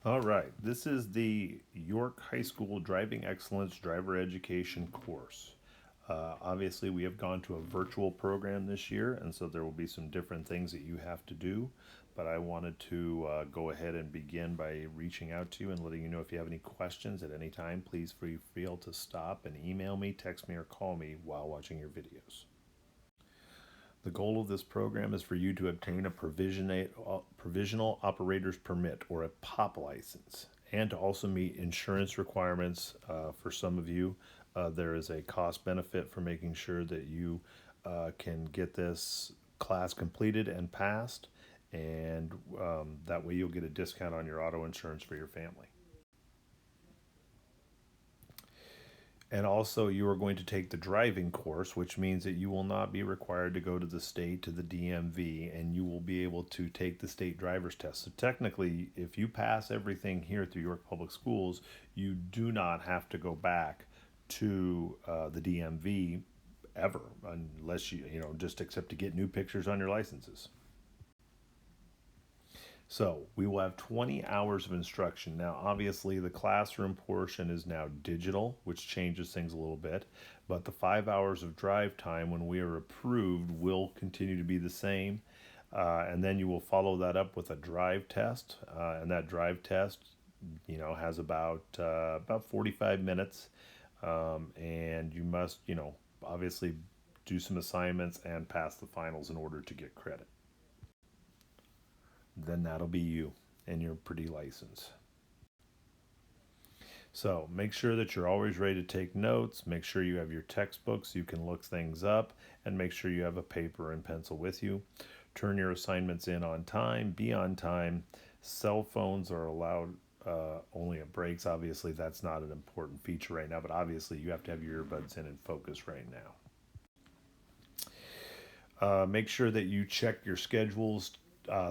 All right, this is the York High School Driving Excellence Driver Education course. Obviously, we have gone to a virtual program this year, and so there will be some different things that you have to do. But I wanted to go ahead and begin by reaching out to you and letting you know if you have any questions at any time, please feel to stop and email me, text me, or call me while watching your videos. The goal of this program is for you to obtain a provisional operator's permit or a POP license and to also meet insurance requirements for some of you. There is a cost benefit for making sure that you can get this class completed and passed, and that way you'll get a discount on your auto insurance for your family. And also, you are going to take the driving course, which means that you will not be required to go to the state, to the DMV, and you will be able to take the state driver's test. So, technically, if you pass everything here through York Public Schools, you do not have to go back to the DMV ever, unless you just accept to get new pictures on your licenses. So we will have 20 hours of instruction. Now, obviously, the classroom portion is now digital, which changes things a little bit, but the 5 hours of drive time when we are approved will continue to be the same. And then you will follow that up with a drive test, and that drive test, has about 45 minutes, and you must, obviously do some assignments and pass the finals in order to get credit. Then that'll be you and your pretty license. So make sure that you're always ready to take notes. Make sure you have your textbooks so you can look things up, and make sure you have a paper and pencil with you. Turn your assignments in on time. Be on time. Cell phones are allowed only at breaks. Obviously, that's not an important feature right now, but obviously, you have to have your earbuds in and focus right now. Make sure that you check your schedules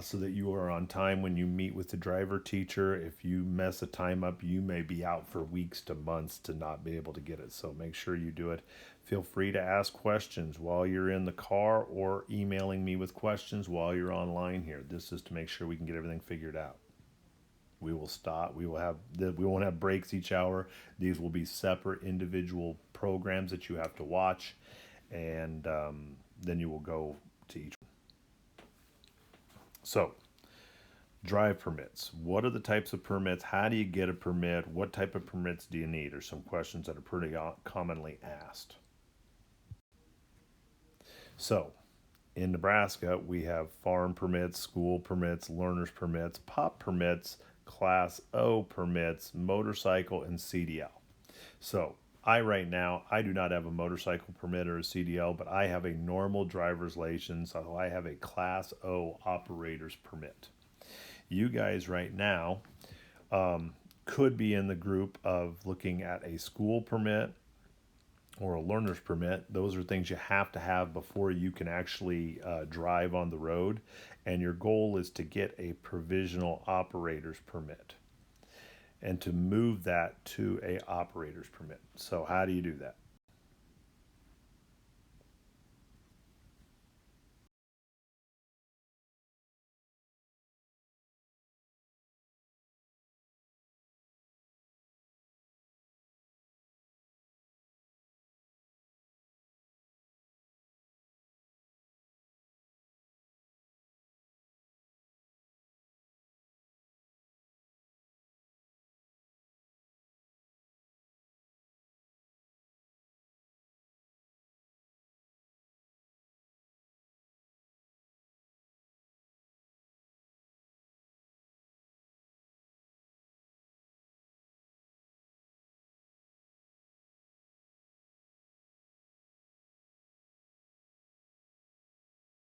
so that you are on time when you meet with the driver teacher. If you mess a time up, you may be out for weeks to months to not be able to get it. So make sure you do it. Feel free to ask questions while you're in the car or emailing me with questions while you're online here. This is to make sure we can get everything figured out. We will stop. We won't have breaks each hour. These will be separate individual programs that you have to watch, and then you will go to each one. So, drive permits. What are the types of permits? How do you get a permit? What type of permits do you need? Are some questions that are pretty commonly asked. So, in Nebraska, we have farm permits, school permits, learner's permits, POP permits, Class O permits, motorcycle, and CDL. So, right now, I do not have a motorcycle permit or a CDL, but I have a normal driver's license, so I have a Class O operator's permit. You guys right now could be in the group of looking at a school permit or a learner's permit. Those are things you have to have before you can actually drive on the road. And your goal is to get a provisional operator's permit and to move that to a operator's permit. So how do you do that?